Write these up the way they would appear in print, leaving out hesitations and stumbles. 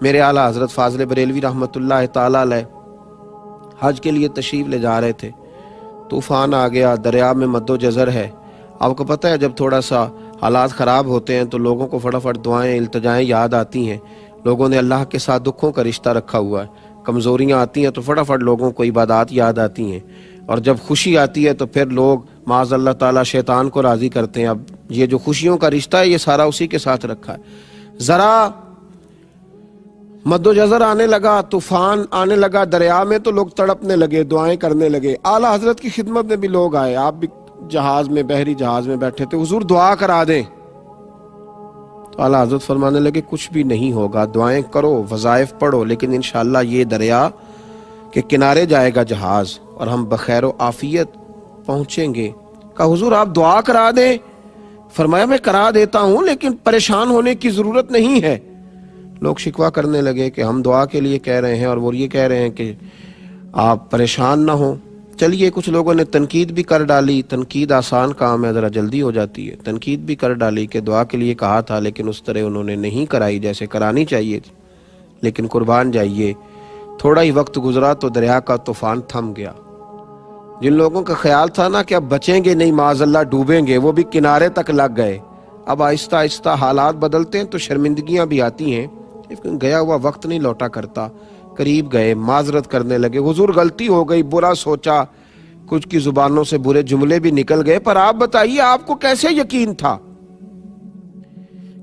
میرے आला हजरत फाजिल बरेलवी रहमतुल्लाह ताला अलैह हज के लिए तशरीफ ले जा रहे थे, तूफान आ गया, दरिया में मद्दोजज़र है। आपको पता है जब थोड़ा सा हालात ख़राब होते हैं तो लोगों को फटाफट दुआएं इल्तिजाएं याद आती हैं। लोगों ने अल्लाह के साथ दुखों का रिश्ता रखा हुआ है, कमज़ोरियाँ आती हैं तो फटाफट लोगों को इबादत याद आती हैं, और जब खुशी आती है तो फिर लोग माज़ अल्लाह ताला शैतान को राज़ी करते हैं। अब ये जो खुशियों का रिश्ता है ये सारा उसी के साथ रखा है। ज़रा मद्दोजज़र आने लगा, तूफान आने लगा दरिया में, तो लोग तड़पने लगे, दुआएं करने लगे। आला हजरत की खिदमत में भी लोग आए, आप भी जहाज में, बहरी जहाज में बैठे थे, हुजूर दुआ करा दें। तो आला हजरत फरमाने लगे कुछ भी नहीं होगा, दुआएं करो, वज़ाइफ पढ़ो, लेकिन इंशाअल्लाह ये दरिया के किनारे जाएगा जहाज और हम बखैर व आफियत पहुंचेंगे। कहा हुजूर आप दुआ करा दें। फरमाया मैं करा देता हूं, लेकिन परेशान होने की जरूरत नहीं है। लोग शिकवा करने लगे कि हम दुआ के लिए कह रहे हैं और वो ये कह रहे हैं कि आप परेशान ना हो। चलिए कुछ लोगों ने तनकीद भी कर डाली, तनकीद आसान काम है, ज़रा जल्दी हो जाती है। तनकीद भी कर डाली कि दुआ के लिए कहा था लेकिन उस तरह उन्होंने नहीं कराई जैसे करानी चाहिए थी। लेकिन कुर्बान जाइए, थोड़ा ही वक्त गुजरा तो दरिया का तूफान थम गया। जिन लोगों का ख्याल था ना कि अब बचेंगे नहीं, माज़अल्लाह डूबेंगे, वो भी किनारे तक लग गए। अब आहिस्ता आहिस्ता हालात बदलते हैं तो शर्मिंदगियां भी आती हैं, लेकिन गया हुआ वक्त नहीं लौटा करता। करीब गए, माजरत करने लगे, हुजूर गलती हो गई, बुरा सोचा, कुछ की जुबानों से बुरे जुमले भी निकल गए, पर आप बताइए आपको कैसे यकीन था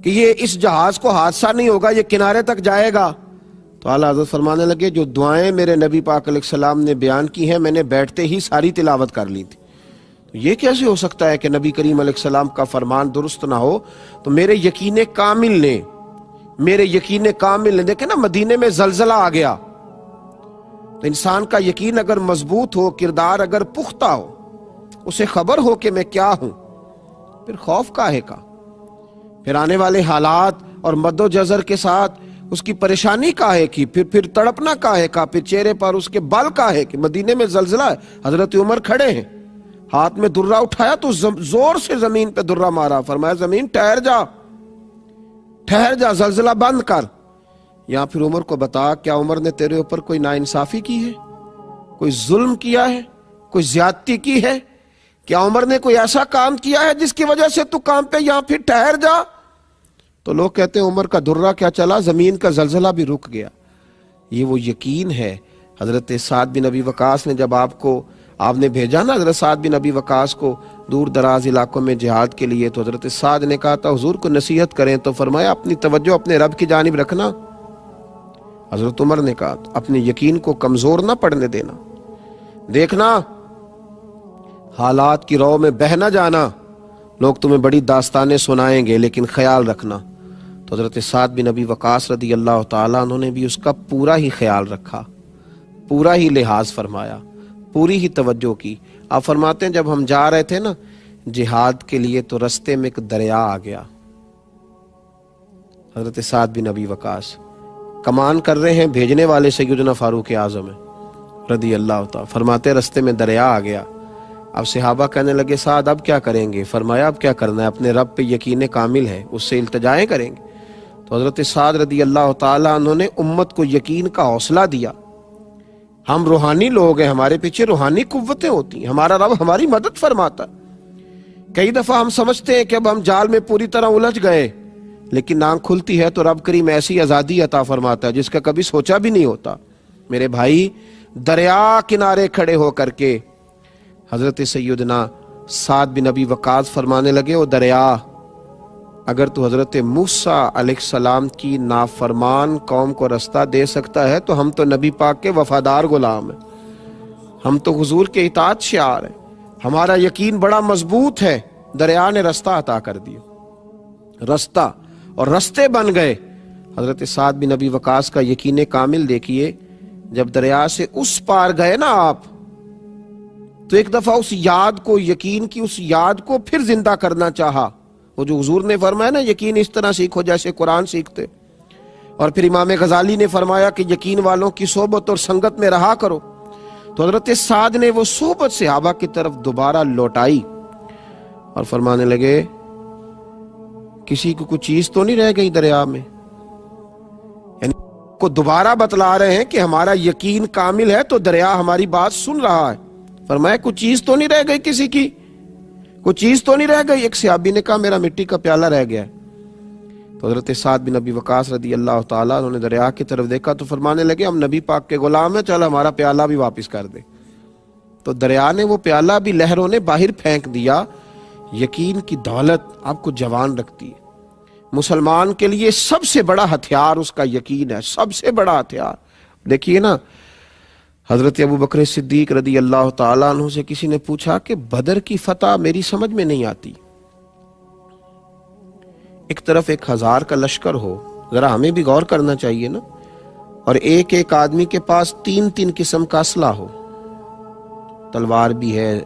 कि ये इस जहाज को हादसा नहीं होगा, ये किनारे तक जाएगा? तो आला हज़रत फरमाने लगे जो दुआएं मेरे नबी पाक अलैहिस्सलाम ने बयान की हैं मैंने बैठते ही सारी तिलावत कर ली थी। तो ये कैसे हो सकता है कि नबी करीम अलैहिस्सलाम का फरमान दुरुस्त ना हो? तो मेरे यकीन कामिल ने देखे ना, मदीने में जलजला आ गया तो इंसान का यकीन अगर मजबूत हो, किरदार अगर पुख्ता हो, उसे खबर हो कि मैं क्या हूं, फिर खौफ काहे का? फिर आने वाले हालात और मद्दोजज़र के साथ उसकी परेशानी काहे की? फिर तड़पना काहे का? फिर चेहरे पर उसके बल काहे कि मदीने में जलजला है, हजरत उमर खड़े हैं, हाथ में दुर्रा उठाया तो जोर से जमीन पे दुर्रा मारा, फरमाया जमीन ठहर जा, जलजला बंद कर। या फिर उमर को बता क्या उमर ने तेरे ऊपर कोई नाइंसाफी की है, कोई जुल्म किया है, कोई ज्यादती की है? क्या उमर ने कोई ऐसा काम किया है जिसकी वजह से तू काम पे? या फिर ठहर जा। तो लोग कहते हैं उमर का दुर्रा क्या चला, जमीन का जलजला भी रुक गया। ये वो यकीन है। हजरत साद बिन अबी वकास ने जब आपने भेजा ना हजरत साद बिन अबी वकास को दूर दराज इलाकों में जिहाद के लिए, तो हजरत साद ने कहा था हुजूर को नसीहत करें, तो फरमाया अपनी तवज्जो अपने रब की जानिब रखना। हजरत उमर ने कहा अपने यकीन को कमजोर ना पड़ने देना, देखना हालात की रौ में बह ना जाना, लोग तुम्हें बड़ी दास्तानें सुनाएंगे लेकिन ख्याल रखना। तो हजरत साद बिन अबी वकास रदी अल्लाह ताला उन्होंने भी उसका पूरा ही ख्याल रखा, पूरा ही लिहाज फरमाया, पूरी ही तवज्जो की। आप फरमाते हैं जब हम जा रहे थे ना जिहाद के लिए तो रस्ते में एक दरिया आ गया। हजरत साद बिन अबी वकास कमान कर रहे हैं, भेजने वाले सैयदना फारूक आज़म रदी अल्लाह ताला, फरमाते रस्ते में दरिया आ गया। अब सहाबा कहने लगे साद अब क्या करेंगे? फरमाया अब क्या करना है, अपने रब पे यकीन कामिल है, उससे इल्तिजाएं करेंगे। तो हजरत साद रदी अल्लाह ताला उन्होंने उम्मत को यकीन का हौसला दिया। हम रूहानी लोग हैं, हमारे पीछे रूहानी कुव्वतें होती हैं, हमारा रब हमारी मदद फरमाता। कई दफा हम समझते हैं कि अब हम जाल में पूरी तरह उलझ गए, लेकिन आंख खुलती है तो रब करीम ऐसी आजादी अता फरमाता है जिसका कभी सोचा भी नहीं होता। मेरे भाई दरिया किनारे खड़े होकर के हजरत सैयदना साद बिन अबी वकास फरमाने लगे ओ दरिया, अगर तू हजरत मूसा अलैहिस्सलाम की नाफरमान कौम को रास्ता दे सकता है तो हम तो नबी पाक के वफादार गुलाम हैं, हम तो हुजूर के इताअत शिआर हैं, हमारा यकीन बड़ा मजबूत है। दरिया ने रास्ता अता कर दिया, रास्ता और रास्ते बन गए। हजरत साद बिन अबी वकास का यकीन कामिल देखिए, जब दरिया से उस पार गए ना आप, तो एक दफा उस याद को, यकीन की उस याद को फिर जिंदा करना चाहा। वो जो हुजूर ने फरमाया ना यकीन इस तरह सीखो जैसे कुरान सीखते, और फिर इमाम गजाली ने फरमाया कि यकीन वालों की सोबत और संगत में रहा करो। तो हजरत साद ने वो सोबत सहाबा की तरफ दोबारा लौटाई और फरमाने लगे किसी को कुछ चीज तो नहीं रह गई दरिया में, यानी کو دوبارہ بتلا رہے ہیں کہ ہمارا یقین کامل ہے تو دریا ہماری بات سن رہا ہے. فرمایا کچھ چیز تو نہیں رہ گئی کسی کی, کچھ چیز تو نہیں رہ گئی. ایک صحابی نے کہا میرا مٹی کا پیالہ رہ گیا ہے. تو حضرت سعد بن ابی وقاص رضی اللہ تعالیٰ انہوں نے دریا کی طرف دیکھا تو فرمانے لگے ہم نبی پاک کے غلام ہیں, چل ہمارا پیالہ بھی واپس کر دے. تو دریا نے وہ پیالہ بھی لہروں نے باہر پھینک دیا. یقین کی دولت آپ کو جوان رکھتی ہے. مسلمان کے لیے سب سے بڑا ہتھیار اس کا یقین ہے, سب سے بڑا ہتھیار. دیکھیے نا, حضرت ابو بکر صدیق رضی اللہ تعالیٰ عنہ سے کسی نے پوچھا کہ بدر کی فتح میری سمجھ میں نہیں آتی. ایک طرف 1000 کا لشکر ہو, ذرا ہمیں بھی غور کرنا چاہیے نا, اور ایک ایک آدمی کے پاس 3 قسم کا اسلحہ ہو, تلوار بھی ہے,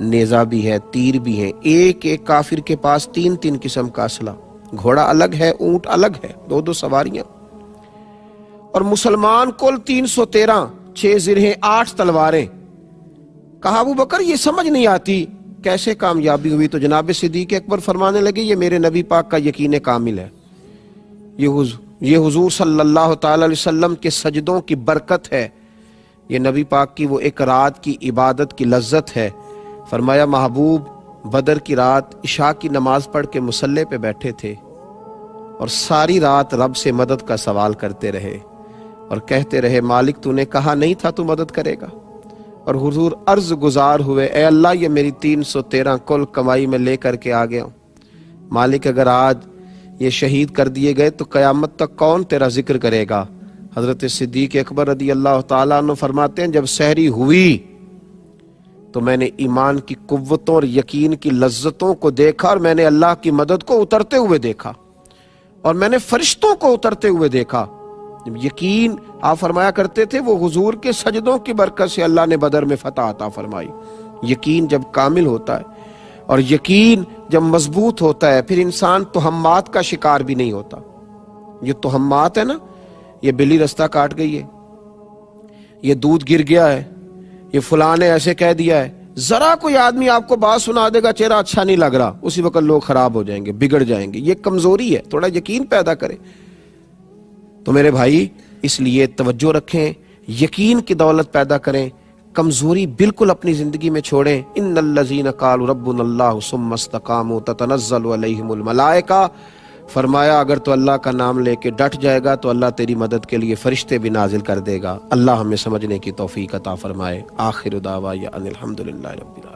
نیزہ بھی ہے, تیر بھی ہے. ایک ایک کافر کے پاس 3 قسم کا اسلحہ, گھوڑا الگ ہے, اونٹ الگ ہے, 2 سواریاں. اور مسلمان کل 313, 6 زرہیں, 8 تلواریں. کہا ابو بکر یہ سمجھ نہیں آتی کیسے کامیابی ہوئی. تو جناب صدیق اکبر فرمانے لگے یہ میرے نبی پاک کا یقین کامل ہے, یہ حضور صلی اللہ تعالی علیہ وسلم کے سجدوں کی برکت ہے, یہ نبی پاک کی وہ ایک رات کی عبادت کی لذت ہے. فرمایا محبوب بدر کی رات عشاء کی نماز پڑھ کے مصلی پہ بیٹھے تھے اور ساری رات رب سے مدد کا سوال کرتے رہے اور کہتے رہے مالک تو نے کہا نہیں تھا تو مدد کرے گا. اور حضور عرض گزار ہوئے اے اللہ یہ میری 313 کل کمائی میں لے کر کے آ گیا ہوں, مالک اگر آج یہ شہید کر دیے گئے تو قیامت تک کون تیرا ذکر کرے گا. حضرت صدیق اکبر رضی اللہ تعالیٰ عنہ فرماتے ہیں جب سحری ہوئی تو میں نے ایمان کی قوتوں اور یقین کی لذتوں کو دیکھا, اور میں نے اللہ کی مدد کو اترتے ہوئے دیکھا, اور میں نے فرشتوں کو اترتے ہوئے دیکھا. یقین آپ فرمایا کرتے تھے وہ حضور کے سجدوں کی برکت سے اللہ نے بدر میں فتح عطا فرمائی. یقین جب کامل ہوتا ہے اور یقین جب مضبوط ہوتا ہے پھر انسان توہمات کا شکار بھی نہیں ہوتا. یہ توہمات ہے نا, یہ بلی رستہ کاٹ گئی ہے, یہ دودھ گر گیا ہے, یہ فلاں نے ایسے کہہ دیا ہے, ذرا کوئی آدمی آپ کو بات سنا دے گا چہرہ اچھا نہیں لگ رہا, اسی وقت لوگ خراب ہو جائیں گے, بگڑ جائیں گے. یہ کمزوری ہے, تھوڑا یقین پیدا کریں. تو میرے بھائی اس لیے توجہ رکھیں, یقین کی دولت پیدا کریں, کمزوری بالکل اپنی زندگی میں چھوڑیں. ان الذین قالوا ربنا اللہ ثم استقاموا تتنزل علیہم الملائکہ. فرمایا اگر تو اللہ کا نام لے کے ڈٹ جائے گا تو اللہ تیری مدد کے لیے فرشتے بھی نازل کر دے گا. اللہ ہمیں سمجھنے کی توفیق عطا فرمائے. آخر دعوانا ان الحمدللہ رب العالمین.